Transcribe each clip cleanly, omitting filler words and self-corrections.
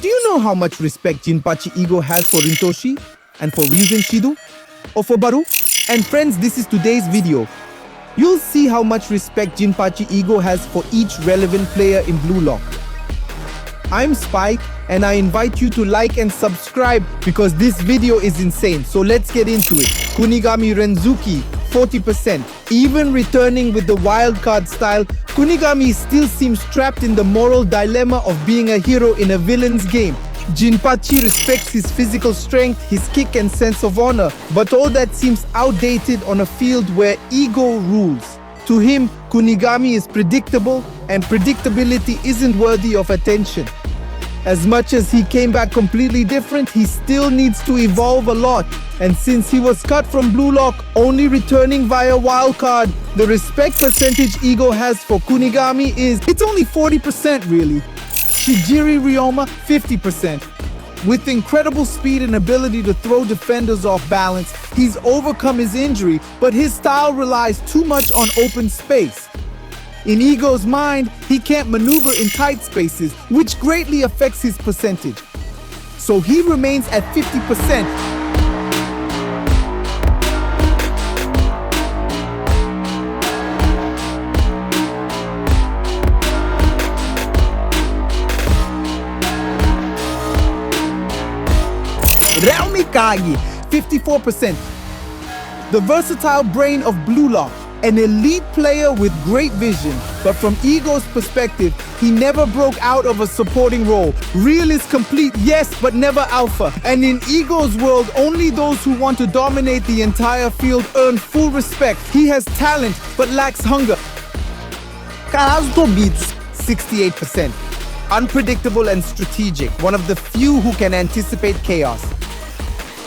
Do you know how much respect Jinpachi Ego has for Rin Itoshi and for Ryuzen Shido? Or for Barou? And friends, this is today's video. You'll see how much respect Jinpachi Ego has for each relevant player in Blue Lock. I'm Spike and I invite you to like and subscribe because this video is insane. So let's get into it. Kunigami Renzuki, 40%. Even returning with the wildcard style, Kunigami still seems trapped in the moral dilemma of being a hero in a villain's game. Jinpachi respects his physical strength, his kick and sense of honor, but all that seems outdated on a field where ego rules. To him, Kunigami is predictable, and predictability isn't worthy of attention. As much as he came back completely different, he still needs to evolve a lot. And since he was cut from Blue Lock, only returning via wildcard, the respect percentage Ego has for Kunigami it's only 40% really. Shijiri Ryoma, 50%. With incredible speed and ability to throw defenders off balance, he's overcome his injury, but his style relies too much on open space. In Ego's mind, he can't maneuver in tight spaces, which greatly affects his percentage. So he remains at 50%. Mikagi, 54%. The versatile brain of Blue Lock, an elite player with great vision, but from Ego's perspective, he never broke out of a supporting role. Real is complete, yes, but never alpha. And in Ego's world, only those who want to dominate the entire field earn full respect. He has talent, but lacks hunger. Kazuto beats 68%. Unpredictable and strategic, one of the few who can anticipate chaos.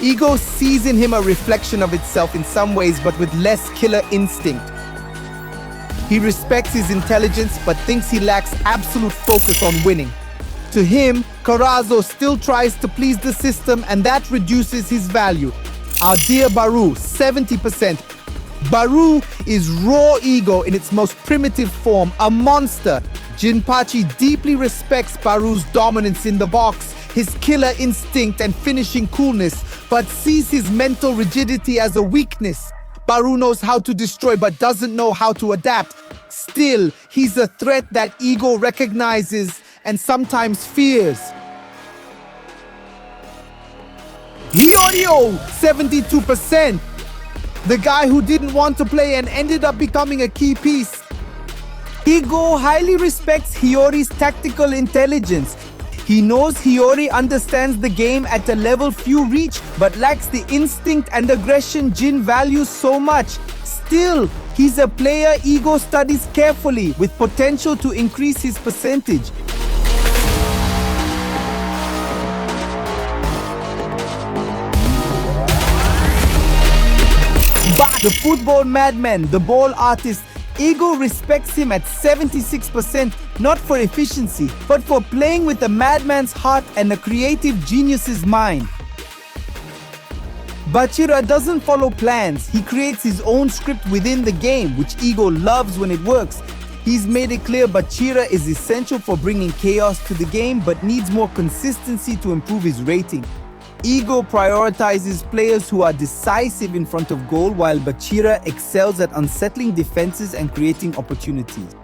Ego sees in him a reflection of itself in some ways, but with less killer instinct. He respects his intelligence, but thinks he lacks absolute focus on winning. To him, Karazo still tries to please the system, and that reduces his value. Our dear Barou, 70%. Barou is raw ego in its most primitive form, a monster. Jinpachi deeply respects Barou's dominance in the box, his killer instinct and finishing coolness, but sees his mental rigidity as a weakness. Barou knows how to destroy but doesn't know how to adapt. Still, he's a threat that Ego recognizes and sometimes fears. Hyorio, 72%. The guy who didn't want to play and ended up becoming a key piece. Ego highly respects Hiyori's tactical intelligence. He knows Hiyori understands the game at a level few reach, but lacks the instinct and aggression Jin values so much. Still, he's a player Ego studies carefully, with potential to increase his percentage. But the football madman, the ball artist, Ego respects him at 76%, not for efficiency, but for playing with a madman's heart and a creative genius's mind. Bachira doesn't follow plans. He creates his own script within the game, which Ego loves when it works. He's made it clear Bachira is essential for bringing chaos to the game, but needs more consistency to improve his rating. Ego prioritizes players who are decisive in front of goal, while Bachira excels at unsettling defenses and creating opportunities.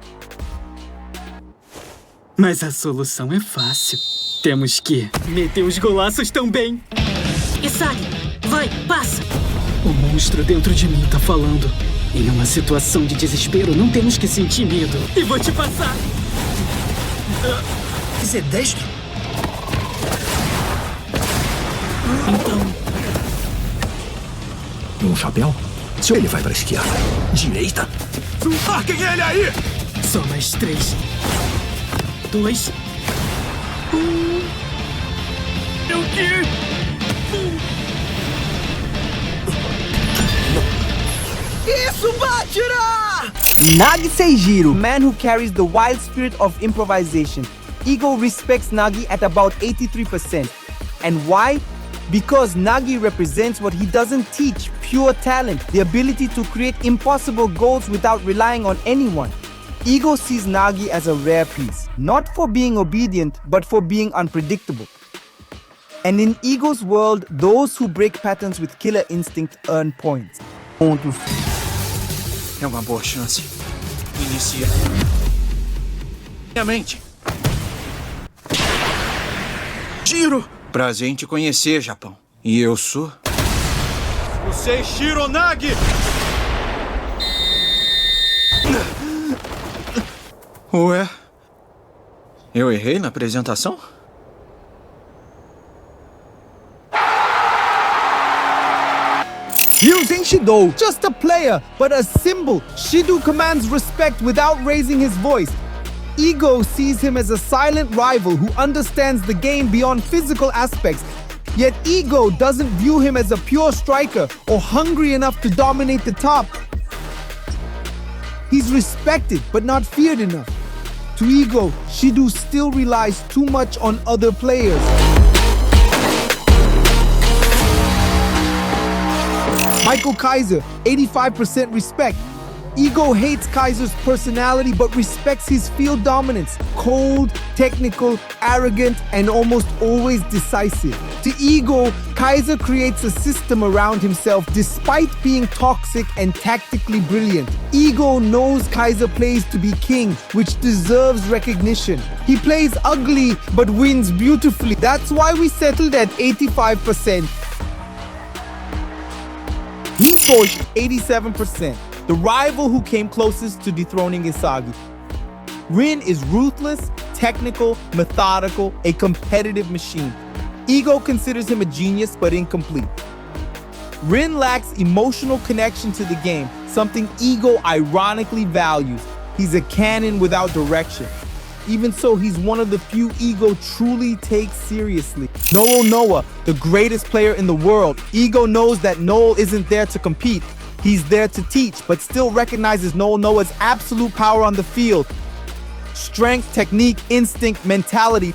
Mas a solução é fácil. Temos que meter os golaços também. Isagi, vai, passa! O monstro dentro de mim tá falando. Em uma situação de desespero, não temos que sentir medo. E vou te passar! Você é destro? Então... Um chapéu? Se ele vai para a esquerda. Direita? Marquem ele aí! Só mais 3. 2. 1. Eu que... Isso, Bachira! Nagi Seishiro, man who carries the wild spirit of improvisation. Ego respects Nagi at about 83%. And why? Because Nagi represents what he doesn't teach, pure talent, the ability to create impossible goals without relying on anyone. Ego sees Nagi as a rare piece, not for being obedient, but for being unpredictable. And in Ego's world, those who break patterns with killer instinct earn points. É uma boa chance. Inicia. Minha mente. Giro! Prazer em te conhecer, Japão. E eu sou... o Seishiro Nagi! Ué? Eu errei na apresentação? Using Shido, just a player, but a symbol, Shido commands respect without raising his voice. Ego sees him as a silent rival who understands the game beyond physical aspects. Yet Ego doesn't view him as a pure striker or hungry enough to dominate the top. He's respected but not feared enough. To Ego, Shido still relies too much on other players. Michael Kaiser, 85% respect. Ego hates Kaiser's personality but respects his field dominance. Cold, technical, arrogant, and almost always decisive. To Ego, Kaiser creates a system around himself despite being toxic and tactically brilliant. Ego knows Kaiser plays to be king, which deserves recognition. He plays ugly but wins beautifully. That's why we settled at 85%. Rin Itoshi, 87%. The rival who came closest to dethroning Isagi. Rin is ruthless, technical, methodical, a competitive machine. Ego considers him a genius but incomplete. Rin lacks emotional connection to the game, something Ego ironically values. He's a cannon without direction. Even so, he's one of the few Ego truly takes seriously. Noah, the greatest player in the world. Ego knows that Noel isn't there to compete. He's there to teach, but still recognizes Noah's absolute power on the field. Strength, technique, instinct, mentality.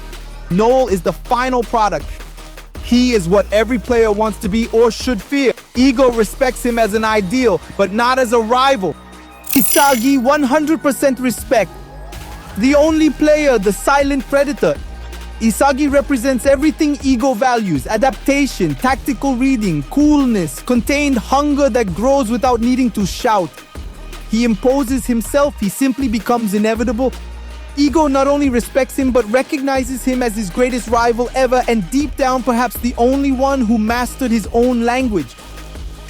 Noel is the final product. He is what every player wants to be or should fear. Ego respects him as an ideal, but not as a rival. Isagi, 100% respect. The only player, the silent predator. Isagi represents everything Ego values: adaptation, tactical reading, coolness, contained hunger that grows without needing to shout. He imposes himself, he simply becomes inevitable. Ego not only respects him but recognizes him as his greatest rival ever, and deep down perhaps the only one who mastered his own language.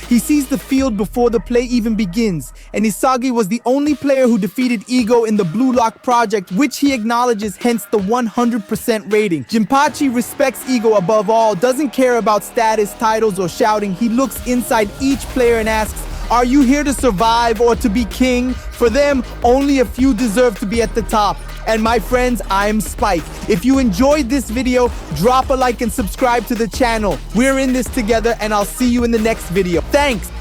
He sees the field before the play even begins, and Isagi was the only player who defeated Ego in the Blue Lock project, which he acknowledges, hence the 100% rating. Jinpachi respects Ego above all, doesn't care about status, titles, or shouting. He looks inside each player and asks, are you here to survive or to be king? For them, only a few deserve to be at the top. And my friends, I'm Spike. If you enjoyed this video, drop a like and subscribe to the channel. We're in this together, and I'll see you in the next video. Thanks!